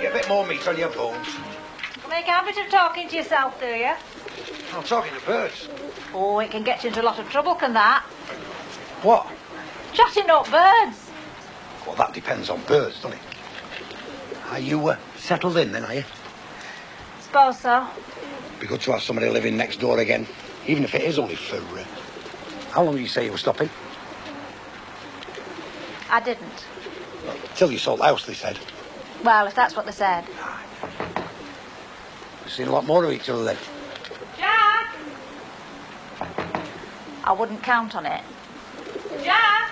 Get a bit more meat on your bones. You make a habit of talking to yourself, do you? I'm talking to birds. Oh, it can get you into a lot of trouble, can that? What? Chatting up birds. Well, that depends on birds, doesn't it? Are you settled in then, are you? Suppose so. Be good to have somebody living next door again, even if it is only for... How long did you say you were stopping? I didn't. Till you sold the house, they said. Well, if that's what they said. We've seen a lot more of each other then. Jack! I wouldn't count on it. Jack!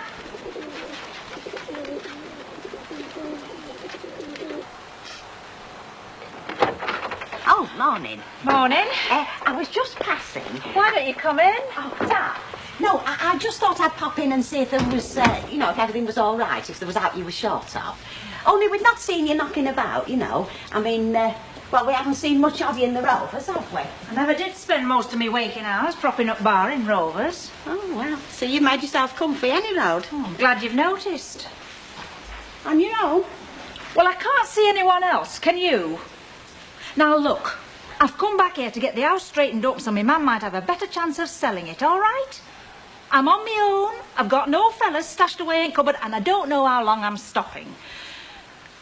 Oh, morning. Morning. I was just passing. Why don't you come in? Oh, Dad. No, I just thought I'd pop in and see if there was, if everything was all right, if there was out you were short of. Only we've not seen you knocking about, you know. I mean, we haven't seen much of you in the Rovers, have we? I never did spend most of me waking hours propping up bar in Rovers. Oh, well, so you've made yourself comfy any road. Oh, I'm glad you've noticed. On your own? Well, I can't see anyone else, can you? Now, look, I've come back here to get the house straightened up so my man might have a better chance of selling it, all right? I'm on my own, I've got no fellas stashed away in cupboard, and I don't know how long I'm stopping.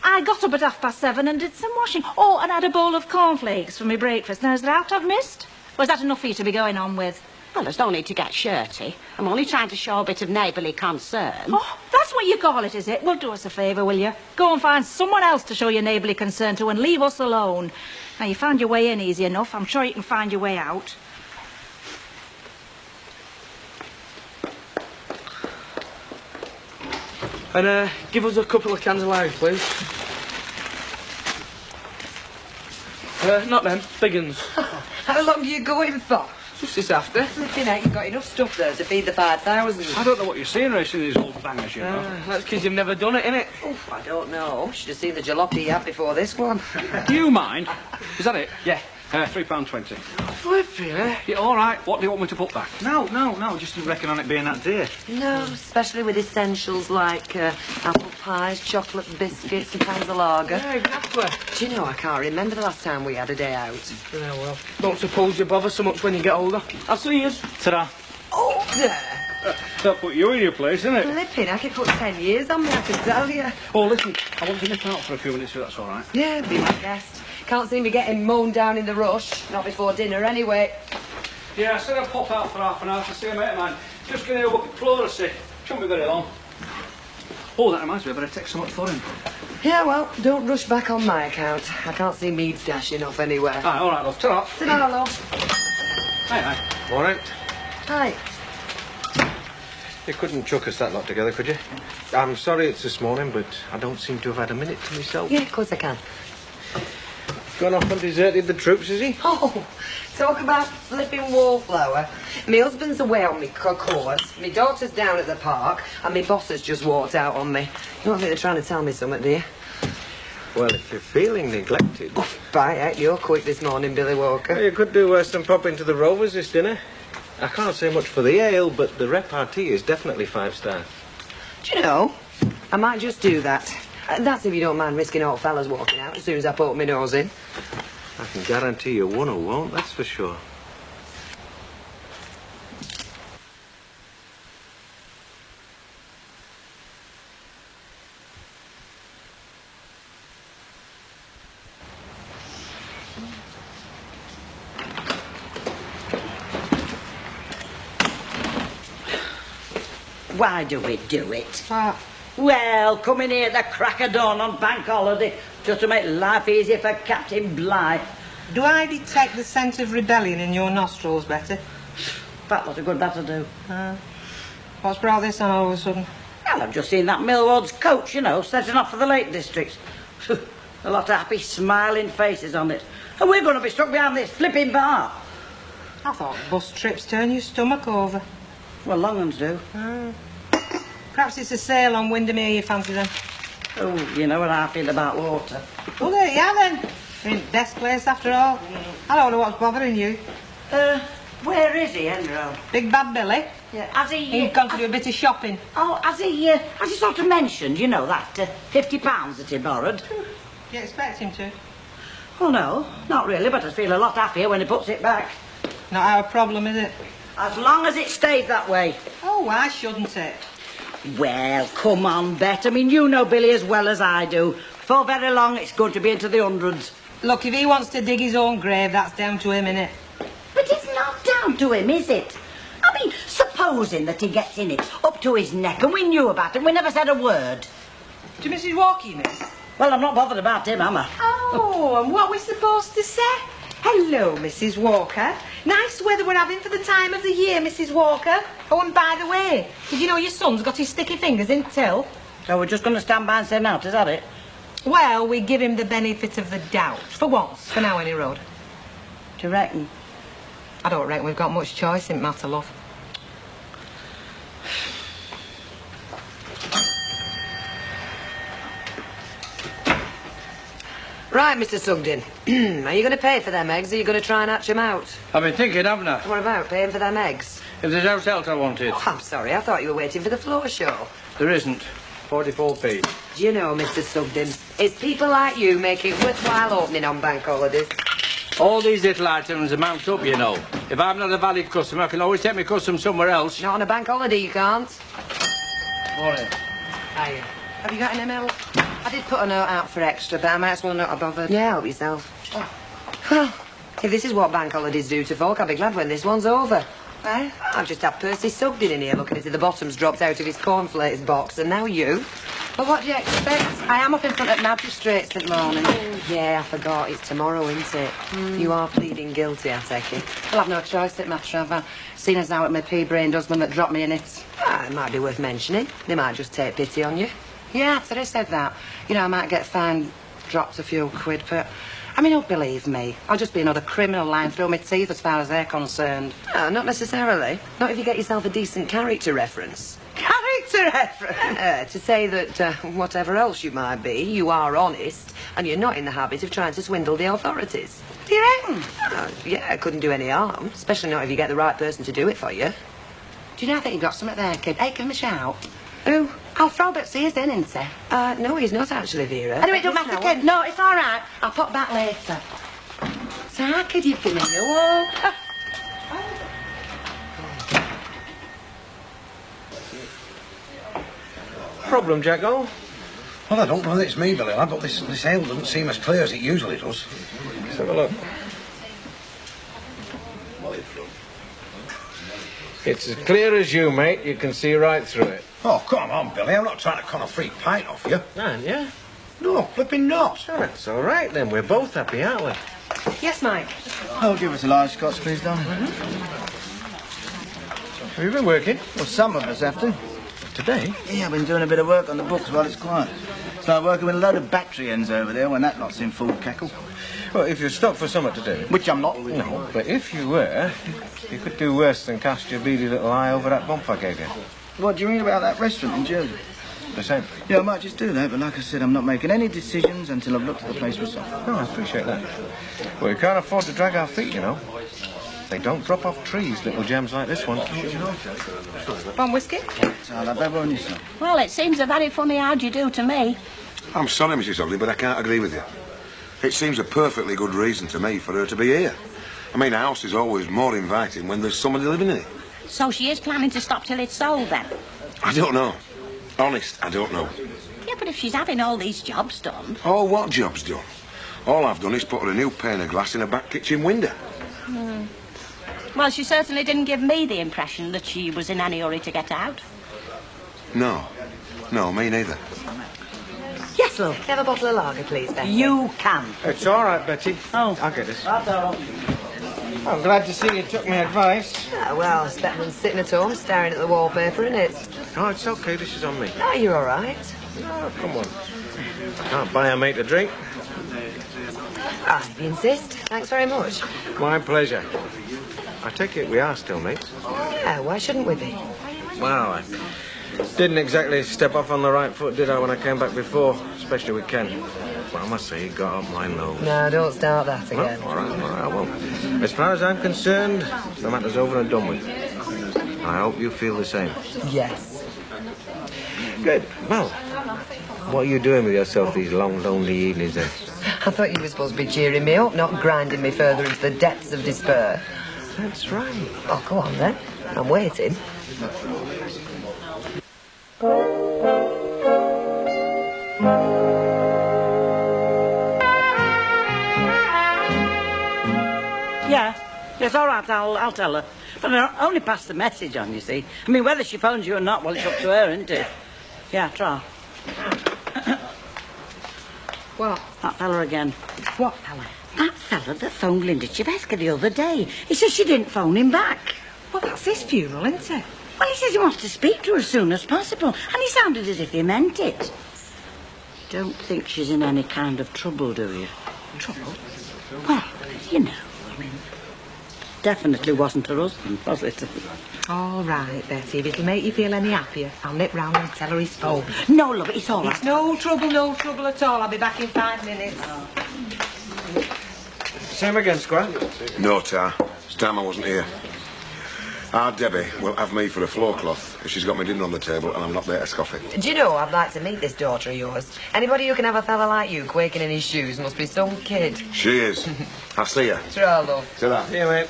I got up at 7:30 and did some washing. Oh, and had a bowl of cornflakes for my breakfast. Now, is there out I've missed? Or is that enough for you to be going on with? Well, there's no need to get shirty. I'm only trying to show a bit of neighbourly concern. Oh, that's what you call it, is it? Well, do us a favour, will you? Go and find someone else to show your neighbourly concern to and leave us alone. Now, you found your way in easy enough. I'm sure you can find your way out. And give us a couple of cans of lager, please. Not them, big uns. How long are you going for? Just this after. Flipping out, you've got enough stuff there to feed the 5,000. I don't know what you're seeing racing these old bangers, you know. That's because you've never done it, innit? Oof, I don't know. Should have seen the jalopy you had before this one. Do you mind? Is that it? Yeah. £3.20. Flipping, eh? Yeah, all right. What do you want me to put back? No, just didn't reckon on it being that dear. No, especially with essentials like apple pies, chocolate biscuits and cans of lager. Yeah, exactly. Do you know, I can't remember the last time we had a day out. Yeah, well, don't suppose you bother so much when you get older. I'll see you. Ta-da. Oh, there. That'll put you in your place, innit? Flipping, I could put 10 years on me, I can tell you. Oh, listen, I want to nip out for a few minutes if that's all right. Yeah, be my guest. Can't see me getting mown down in the rush. Not before dinner, anyway. Yeah, I said I'd pop out for half an hour to see a mate of mine. Just going to have a look at Florissy. Shouldn't be very long. Oh, that reminds me, I better take some up for him. Yeah, well, don't rush back on my account. I can't see me dashing off anywhere. Aye, all right, love. Ta-ra. Ta-ra, love. Hi. All right. Hi. You couldn't chuck us that lot together, could you? I'm sorry it's this morning, but I don't seem to have had a minute to myself. Yeah, of course I can. Gone off and deserted the troops, is he? Oh, talk about flipping wallflower. My husband's away on me course, my daughter's down at the park, and my boss has just walked out on me. You don't think they're trying to tell me something, do you? Well, if you're feeling neglected... By heck, you're quick this morning, Billy Walker. Well, you could do worse than pop into the Rovers this dinner. I can't say much for the ale, but the repartee is definitely 5-star. Do you know, I might just do that. That's if you don't mind risking old fellas walking out as soon as I poke my nose in. I can guarantee you one who won't, that's for sure. Why do we do it? Well, coming here at the crack of dawn on bank holiday just to make life easier for Captain Bligh. Do I detect the scent of rebellion in your nostrils, Betty? Fat lot of good that'll do. What's brought this on all of a sudden? Well, I've just seen that Millward's coach, you know, setting off for the Lake District. A lot of happy, smiling faces on it. And we're going to be stuck behind this flipping bar. I thought bus trips turn your stomach over. Well, long ones do. Perhaps it's a sale on Windermere you fancy then. Oh, you know what I feel about water. Well, there you are then. You're in the best place after all. I don't know what's bothering you. Where is he, Henry? Big Bad Billy? Yeah. Has he... He's gone to do a bit of shopping. Oh, has he sort of mentioned, you know, that £50 that he borrowed? Do you expect him to? Oh, no, not really, but I feel a lot happier when he puts it back. Not our problem, is it? As long as it stays that way. Oh, why shouldn't it? Well, come on, Bet. I mean, you know Billy as well as I do. For very long, it's going to be into the hundreds. Look, if he wants to dig his own grave, that's down to him, innit? But it's not down to him, is it? I mean, supposing that he gets in it up to his neck and we knew about it and we never said a word. To Mrs. Walker, you miss? Well, I'm not bothered about him, am I? Oh, and what we're supposed to say? Hello, Mrs. Walker. Nice weather we're having for the time of the year, Mrs. Walker. Oh, and by the way, did you know your son's got his sticky fingers in till? So we're just going to stand by and say no, is that it? Well, we give him the benefit of the doubt. For once, for now, any road. Do you reckon? I don't reckon we've got much choice in matter, love. Right, Mr. Sugden. Are you going to pay for them eggs, or are you going to try and hatch them out? I've been thinking, haven't I? What about paying for them eggs? If there's house else I wanted. Oh, I'm sorry, I thought you were waiting for the floor show. There isn't. 44p. Do you know, Mr. Sugden, it's people like you make it worthwhile opening on bank holidays. All these little items amount up, you know. If I'm not a valid customer, I can always take my custom somewhere else. Not on a bank holiday, you can't. Morning. Hiya. Have you got any milk? I did put a note out for extra, but I might as well not have bothered. Yeah, help yourself. Oh. Well, if this is what bank holidays do to folk, I'll be glad when this one's over. Eh? I've just had Percy Sugden in here looking as if the bottom's dropped out of his cornflakes box, and now you. But what do you expect? I am up in front of magistrates this morning. Oh, yeah, I forgot. It's tomorrow, isn't it? You are pleading guilty, I take it. I'll have no choice, it matter, have I? Seeing as how it's my pea-brained husband that dropped me in it. Ah, it might be worth mentioning. They might just take pity on you. Yeah, after I said that, you know, I might get fined, dropped a few quid, but... I mean, don't believe me. I'll just be another criminal lying through my teeth as far as they're concerned. No, not necessarily. Not if you get yourself a decent character reference. Character reference? To say that whatever else you might be, you are honest, and you're not in the habit of trying to swindle the authorities. Do you reckon? Yeah, it couldn't do any harm, especially not if you get the right person to do it for you. Do you know, I think you've got something there, kid. Hey, give him a shout. Who? Alfred sees then, isn't he? No, he's not actually, Vera. Anyway, it don't matter, kid. No, it's all right. I'll pop back later. So how could you give me your walk? Problem, Jacko? Well, I don't know that it's me, Billy, lad, but this ale doesn't seem as clear as it usually does. Let's have a look. It's as clear as you, mate. You can see right through it. Oh, come on, Billy. I'm not trying to con a free pint off you. Aren't you? No, flipping not. Oh, that's all right, then. We're both happy, aren't we? Yes, Mike. Oh, give us a large Scotch, please, Don. Have you been working? Well, some of us have to. Today? Yeah, I've been doing a bit of work on the books while it's quiet. Start working with a load of battery ends over there when that lot's in full cackle. Well, if you're stuck for something to do... Which I'm not. No, but if you were, you could do worse than cast your beady little eye over that bump I gave you. What do you mean about that restaurant in Jersey? The same. Yeah, I might just do that, but like I said, I'm not making any decisions until I've looked at the place myself. No, I appreciate that. Well, we can't afford to drag our feet, you know. They don't drop off trees, little gems like this one. One whiskey? So I'll have everyone you say. Well, it seems a very funny how do you do to me. I'm sorry, Mrs. Ugly, but I can't agree with you. It seems a perfectly good reason to me for her to be here. I mean, a house is always more inviting when there's somebody living in it. So she is planning to stop till it's sold, then? I don't know. Honest, I don't know. Yeah, but if she's having all these jobs done... Oh, what job's done? All I've done is put her a new pane of glass in a back kitchen window. Well, she certainly didn't give me the impression that she was in any hurry to get out. No. No, me neither. Yes, love. Have a bottle of lager, please, Betty. You can. It's all right, Betty. Oh. I'll get this. That's all right. I'm glad to see you took my advice. Ah, well, it's better than sitting at home staring at the wallpaper, isn't it? Oh, it's okay. This is on me. Oh, you're all right. Oh, come on. I can't buy a mate a drink. Ah, if you insist. Thanks very much. My pleasure. I take it we are still mates. Yeah, why shouldn't we be? Well, I didn't exactly step off on the right foot, did I, when I came back before? Especially with Ken. Well, I must say, he got up my nose. No, don't start that again. Oh, all right, I won't. As far as I'm concerned, the matter's over and done with. I hope you feel the same. Yes. Good. Well, what are you doing with yourself these long, lonely evenings then? I thought you were supposed to be cheering me up, not grinding me further into the depths of despair. That's right. Oh, go on then. I'm waiting. Yeah. Yes, all right, I'll tell her. But I only pass the message on, you see. I mean, whether she phones you or not, well, it's up to her, isn't it? Yeah, try. What? That fella again. What fella? That fella that phoned Linda Cheveska the other day. He says she didn't phone him back. Well, that's his funeral, isn't it? Well, he says he wants to speak to her as soon as possible. And he sounded as if he meant it. Don't think she's in any kind of trouble, do you? Trouble? Well, you know, I mean, definitely wasn't her husband, was it? All right, Betty, if it'll make you feel any happier, I'll nip round and tell her his phone. No, love, it's all right. It's no trouble at all. I'll be back in 5 minutes. Same again, Squire? No, Tar. It's time I wasn't here. Our Debbie will have me for a floor cloth if she's got my dinner on the table and I'm not there to scoff it. Do you know, I'd like to meet this daughter of yours. Anybody who can have a fella like you quaking in his shoes must be some kid. She is. I'll see her. Try, love. See that? Yeah, mate.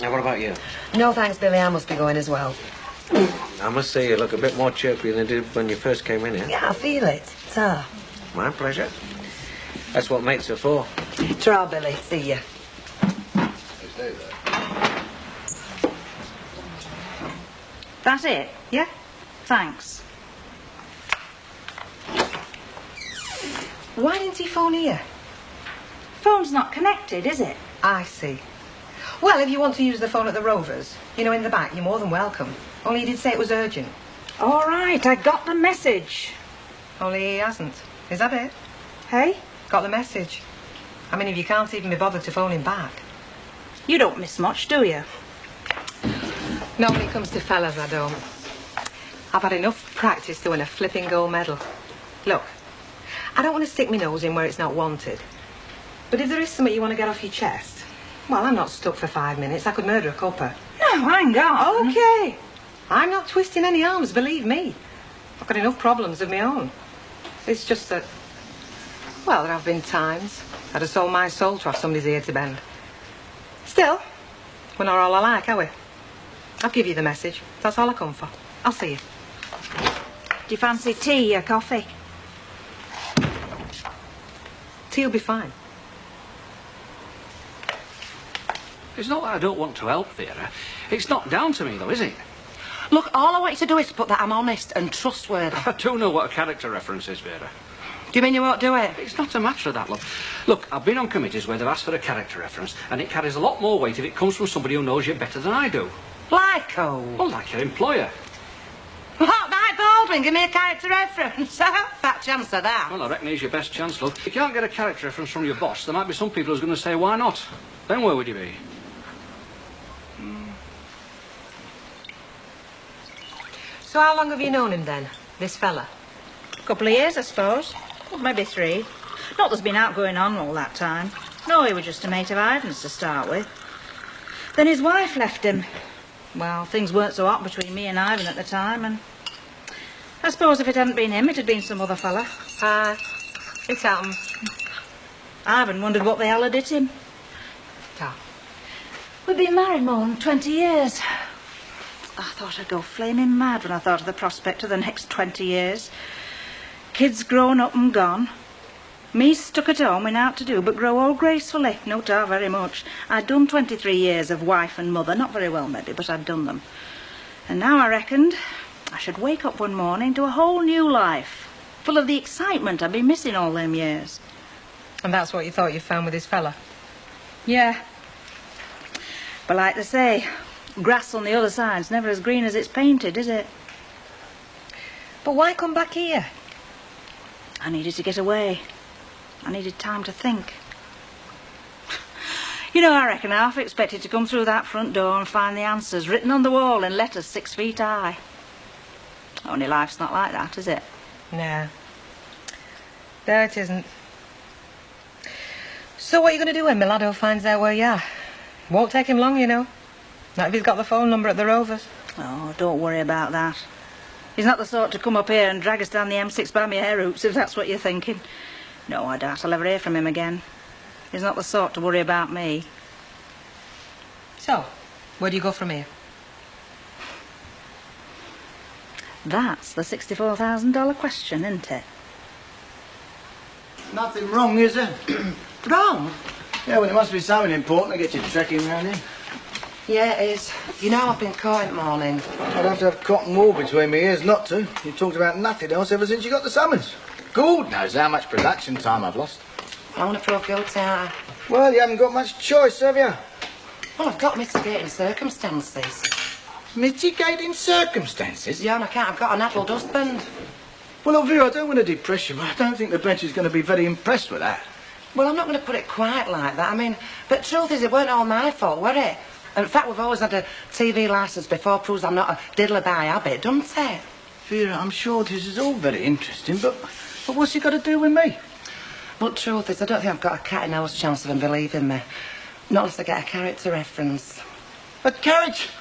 Now, what about you? No thanks, Billy. I must be going as well. I must say you look a bit more chirpy than you did when you first came in here. Yeah, I feel it. Ta. My pleasure. That's what mates are for. Try, Billy. See ya. That it? Yeah? Thanks. Why didn't he phone here? Phone's not connected, is it? I see. Well, if you want to use the phone at the Rovers, you know, in the back, you're more than welcome. Only he did say it was urgent. All right, I got the message. Only he hasn't. Is that it? Hey? Got the message. I mean, if you can't even be bothered to phone him back. You don't miss much, do you? No, when it comes to fellas, I don't. I've had enough practice to win a flipping gold medal. Look, I don't want to stick my nose in where it's not wanted. But if there is something you want to get off your chest, well, I'm not stuck for 5 minutes. I could murder a cuppa. No, hang on. Okay. I'm not twisting any arms, believe me. I've got enough problems of my own. It's just that, well, there have been times I'd have sold my soul to have somebody's ear to bend. Still, we're not all alike, are we? I'll give you the message. That's all I come for. I'll see you. Do you fancy tea or coffee? Tea will be fine. It's not that I don't want to help, Vera. It's not down to me, though, is it? Look, all I want you to do is put that I'm honest and trustworthy. I do know what a character reference is, Vera. Do you mean you won't do it? It's not a matter of that, love. Look, I've been on committees where they've asked for a character reference, and it carries a lot more weight if it comes from somebody who knows you better than I do. Like who? Well, like your employer. What, Mike Baldwin? Give me a character reference. Fat chance of that. Well, I reckon he's your best chance, love. If you can't get a character reference from your boss, there might be some people who's going to say, why not? Then where would you be? So how long have you known him then, this fella? A couple of years, I suppose. Well, maybe 3. Not there's been out going on all that time. No, he was just a mate of Ivan's to start with. Then his wife left him. Well, things weren't so hot between me and Ivan at the time, and I suppose if it hadn't been him, it had been some other fella. It happened. Ivan wondered what the hell had hit him. We've been married more than 20 years. I thought I'd go flaming mad when I thought of the prospect of the next 20 years. Kids grown up and gone. Me stuck at home with naught to do but grow old gracefully. No tar very much. I'd done 23 years of wife and mother. Not very well, maybe, but I'd done them. And now I reckoned I should wake up one morning to a whole new life, full of the excitement I'd been missing all them years. And that's what you thought you found with this fella? Yeah. But like they say, grass on the other side's never as green as it's painted, is it? But why come back here? I needed to get away. I needed time to think. You know, I reckon I half expected to come through that front door and find the answers written on the wall in letters 6 feet high. Only life's not like that, is it? No. No, it isn't. So what are you going to do when Milado finds out where you are? Won't take him long, you know. Not if he's got the phone number at the Rovers. Oh, don't worry about that. He's not the sort to come up here and drag us down the M6 by my hair roots, if that's what you're thinking. No, I doubt I'll ever hear from him again. He's not the sort to worry about me. So, where do you go from here? That's the $64,000 question, isn't it? Nothing wrong, is there? Wrong? Yeah, well, it must be something important to get you trekking round here. Yeah, it is. You know I've been caught in the morning. I'd have to have cotton wool between my ears not to. You've talked about nothing else ever since you got the summons. God knows how much production time I've lost. I want to prove guilty, aren't I? Well, you haven't got much choice, have you? Well, I've got mitigating circumstances. Mitigating circumstances? Yeah, and I can't. I've got an addled husband. Well, look, Vera, I don't want to depress you, but I don't think the bench is going to be very impressed with that. Well, I'm not going to put it quite like that. I mean, but truth is, it weren't all my fault, were it? And in fact, we've always had a TV licence before, proves I'm not a diddler by habit, doesn't it? Vera, I'm sure this is all very interesting, but what's it got to do with me? But truth is, I don't think I've got a cat and nose chance of him believing me. Not unless I get a character reference. A character?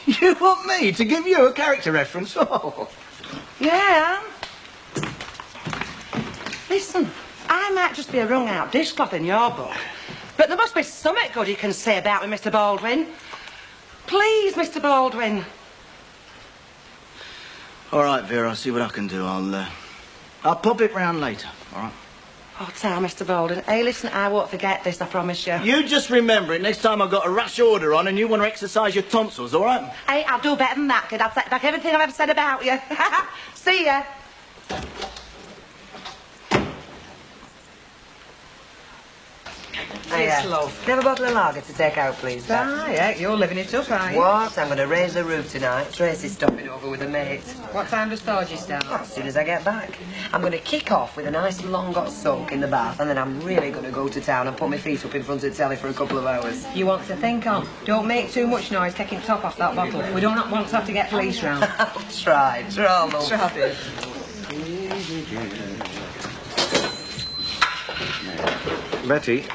You want me to give you a character reference? Oh. Yeah. Listen, I might just be a wrung-out dishcloth in your book, but there must be something good you can say about me, Mr. Baldwin. Please, Mr. Baldwin. All right, Vera, I'll see what I can do. I'll pop it round later, all right? Oh, tell Mr. Baldwin. Hey, listen, I won't forget this, I promise you. You just remember it next time I've got a rush order on and you want to exercise your tonsils, all right? Hey, I'll do better than that, kid. I'll take back everything I've ever said about you. See ya. Yes, love. Can I have a bottle of lager to take out, please, Beth? Ah, yeah, you're living it up, are you? What? I'm going to raise the roof tonight. Tracy's stopping over with a mate. What time does Thorgy start? As soon as I get back. I'm going to kick off with a nice long hot soak in the bath, and then I'm really going to go to town and put my feet up in front of the telly for a couple of hours. You want to think on. Don't make too much noise taking top off that bottle. We don't want to have to get police round. Try, love. Try it. Betty,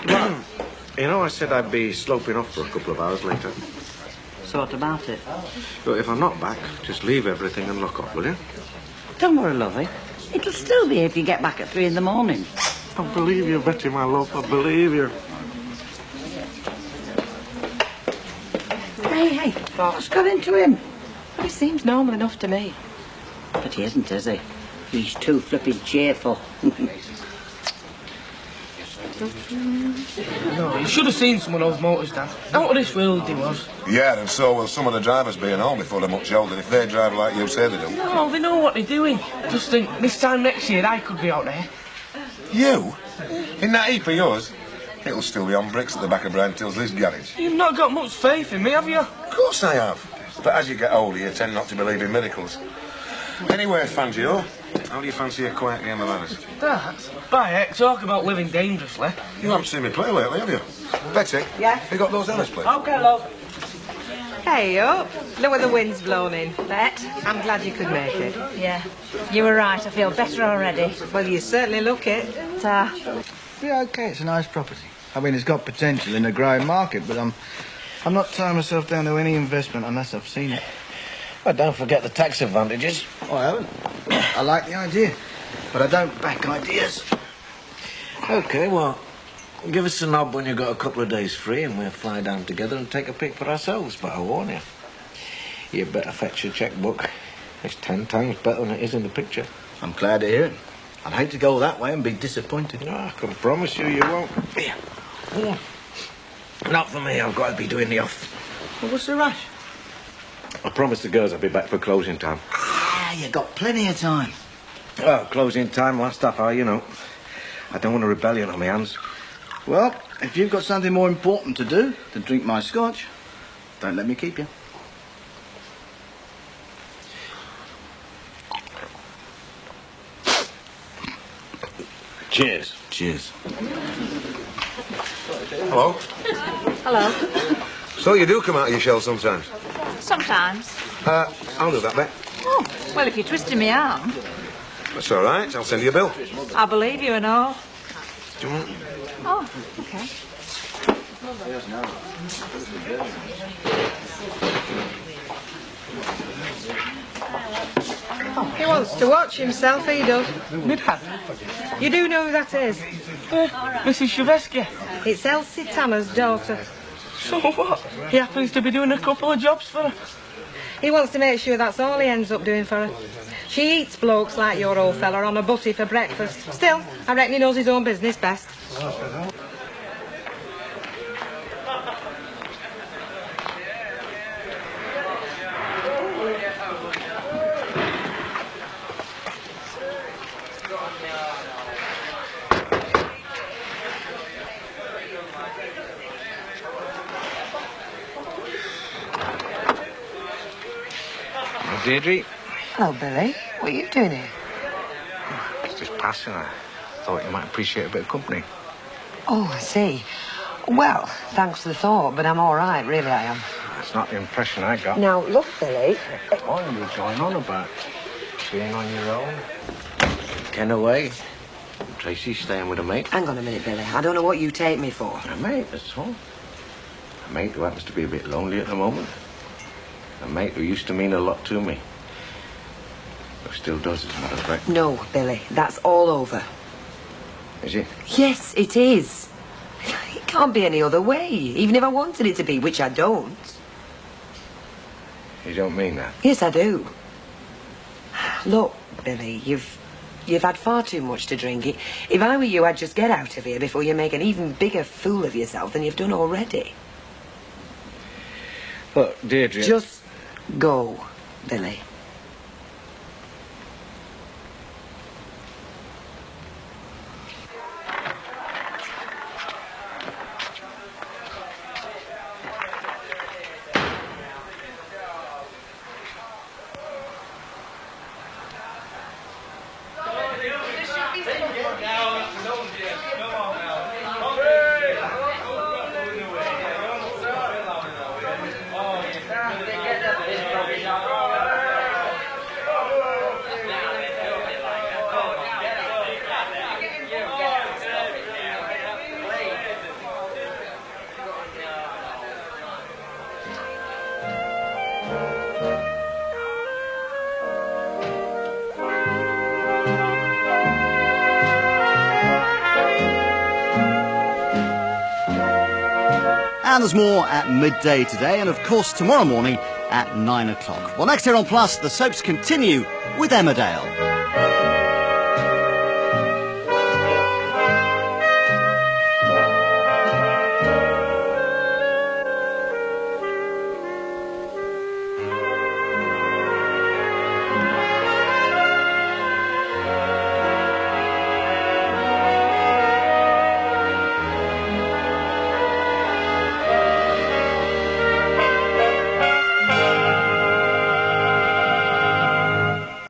you know I said I'd be sloping off for a couple of hours later. So what about it? But if I'm not back, just leave everything and lock off, will you? Don't worry, lovey. It'll still be if you get back at 3 in the morning. I believe you, Betty, my love. I believe you. Hey, what's got into him? Well, he seems normal enough to me. But he isn't, is he? He's too flippin' cheerful. No, you should have seen some of those motors, Dad. Out of this world he was. Yeah, and so will some of the drivers being home before they're much older if they drive like you say they do. No, they know what they're doing. Just think, this time next year I could be out there. You? In that heap of yours? It'll still be on bricks at the back of Brian Tilsley's garage. You've not got much faith in me, have you? Of course I have. But as you get older, you tend not to believe in miracles. Anyway, Fangio, how do you fancy a quiet game of ours? Dad, by heck, talk about living dangerously. You haven't seen me play lately, have you? Betty? Yeah? You got those Ellis, please? Okay, love. Hey up. Look where the wind's blown in. Bet. I'm glad you could make it. Yeah, you were right. I feel better already. Well, you certainly look it. Yeah, okay, it's a nice property. I mean, it's got potential in a growing market, but I'm not tying myself down to any investment unless I've seen it. Well, don't forget the tax advantages. Oh, I haven't. I like the idea, but I don't back ideas. OK, well, give us a nod when you've got a couple of days free and we'll fly down together and take a pic for ourselves, but I warn you, you better fetch your chequebook. It's 10 times better than it is in the picture. I'm glad to hear it. I'd hate to go that way and be disappointed. No, I can promise you, you won't. Here. Not for me, I've got to be doing the off. Well, what's the rush? I promised the girls I'd be back for closing time. Ah, you got plenty of time. Well, closing time, last half hour, you know. I don't want a rebellion on my hands. Well, if you've got something more important to do than drink my scotch, don't let me keep you. Cheers. Cheers. Hello? Hello. So you do come out of your shell sometimes? Sometimes. I'll do that, Bet. Oh, well, if you're twisting my arm, That's all right. I'll send you a bill. I believe you and all. Do you want? Oh, okay. He wants to watch himself, he does. My dad? You do know who that is? Mrs. Shavesky. It's Elsie Tanner's daughter. So what? He happens to be doing a couple of jobs for her. He wants to make sure that's all he ends up doing for her. She eats blokes like your old fella on a butty for breakfast. Still, I reckon he knows his own business best. Deirdre? Hello, Billy. What are you doing here? It's just passing. I thought you might appreciate a bit of company. Oh, I see. Well, thanks for the thought, but I'm all right, really I am. That's not the impression I got. Now, look, Billy. Come on, you're going on about being on your own. Ken away. Tracy's staying with a mate. Hang on a minute, Billy. I don't know what you take me for. A mate, that's all. A mate who happens to be a bit lonely at the moment. A mate who used to mean a lot to me. Who still does, as a matter of fact. No, Billy. That's all over. Is it? Yes, it is. It can't be any other way, even if I wanted it to be, which I don't. You don't mean that? Yes, I do. Look, Billy, you've had far too much to drink. If I were you, I'd just get out of here before you make an even bigger fool of yourself than you've done already. Look, Deirdre... Just go, Billy. And there's more at midday today, and of course tomorrow morning at 9 o'clock. Well, next here on Plus, the soaps continue with Emmerdale.